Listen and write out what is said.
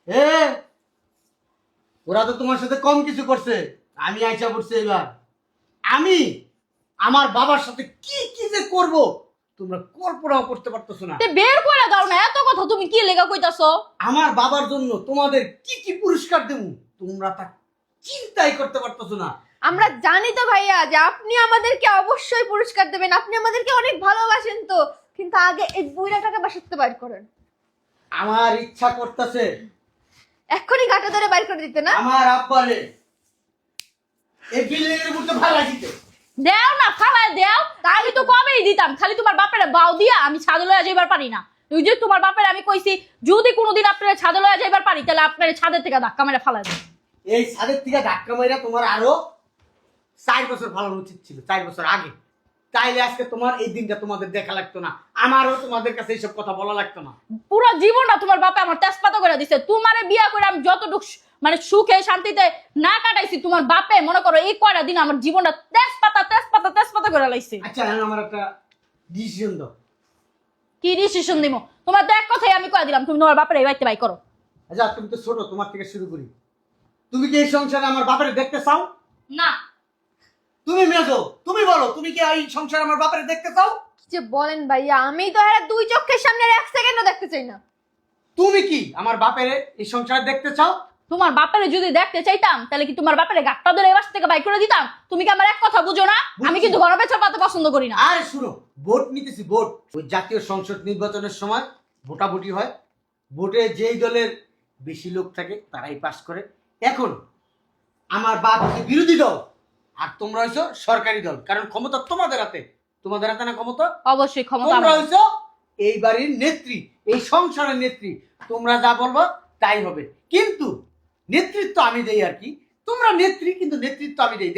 এ ওরা তো তোমার সাথে কম কিছু করছে, আমি আইসা পড়ছি এবার। আমি আমার বাবার সাথে কি কি যে করব তোমরা কল্পনাও করতে পারতেছো না। বের করে দাও না, এত কথা তুমি কি লেগা কইতাছো? আমার বাবার জন্য তোমাদের কি কি পুরস্কার দেবো তোমরা তা চিন্তাই করতে পারতেছো না। আমরা জানি তো ভাইয়া যে আপনি আমাদেরকে অবশ্যই পুরস্কার দেবেন, আপনি আমাদেরকে অনেক ভালোবাসেন তো, কিন্তু আগে এই বুইড়াটাকে বাসাতে বাইর করেন। আমার ইচ্ছা করতেছে এক্ষুনি ঘাটা ধরে বাইর করে দিতে না। আমার আব্বারে এই বিল্ডিং এর মধ্যে ফালাই দিতে। দেও না, ফালাই দেও। আমি তো কবেই দিতাম, খালি তোমার বাপের বাউ দিয়া আমি ছাদে লইয়া যাইবার পারি না। ওই যে তোমার বাপের আমি কইছি যদি কোনোদিন আপনারা ছাদে লইয়া যাইবার পারি তাহলে আপনারা ছাদের থেকে ধাক্কা মেরে ফালাই দেন। এই ছাদের থেকে ধাক্কা মাইরা তোমার আরো 4 বছর ফালানো উচিত ছিল, 4 বছর আগে। তাইলে আজকে তোমার এই দিনটা তোমাদের দেখা লাগতো না, আমারও তোমাদের কাছে এইসব কথা বলা লাগতো না। পুরো জীবনটা তোমার বাপে আমার তেজপাতা করে দিছে। তোমারে বিয়া করে আমি যতটুকু মানে সুখে শান্তিতে না কাটাইছি, তোমার বাপে মনে করো এই কয়টা দিন আমার জীবনটা তেজপাতা তেজপাতা তেজপাতা করে লাইছে। আচ্ছা এখন আমার একটা ডিসিশন দাও। কি ডিসিশন দিমো? তোমার তো এক কথাই আমি কয়ে দিলাম, তুমি তোমার বাপের এই বাড়িতে বাই করো। আচ্ছা তুমি তো ছোট, তোমার থেকে শুরু করি। তুমি কি এই সংসারে আমার বাপের দেখতে চাও? না। তুমি মেজো, তুমি বলো তুমি কি এই সংসারে আমার বাপের দেখতে চাও? কি যে বলেন ভাইয়া, আমি তো এর দুই চোখের সামনে আর এক সেকেন্ডও দেখতে চাই না। তুমি কি আমার বাপের এই সংসারে দেখতে চাও? তোমার বাপের যদি দেখতে চাইতাম তাহলে কি তোমার বাপের গাট্টা ধরে এই বাসা থেকে বাই করে দিতাম? তুমি কি আমার এক কথা বুঝো না? আমি কিন্তু ঘর পেছন পাতে পছন্দ করি না। আরে শুনো, ভোট নিতেছি, ভোট। ওই জাতীয় সংসদ নির্বাচনের সময় ভোটাভুটি হয়, ভোটে যেই দলের বেশি লোক থাকে তারাই পাস করে। এখন আমার বাপ হচ্ছে বিরোধী দল আর তোমরা হইছো সরকারি দল, কারণ ক্ষমতা তোমাদের হাতে। তোমাদের হাতে না ক্ষমতা? অবশ্যই ক্ষমতা তোমরা আমার। হইছো এই বাড়ির নেত্রী, এই সংসারের নেত্রী। তোমরা যা বলবো তাই হবে, কিন্তু নেতৃত্ব আমি দেই আর কি। তোমরা নেত্রী কিন্তু নেতৃত্ব আমি দেই।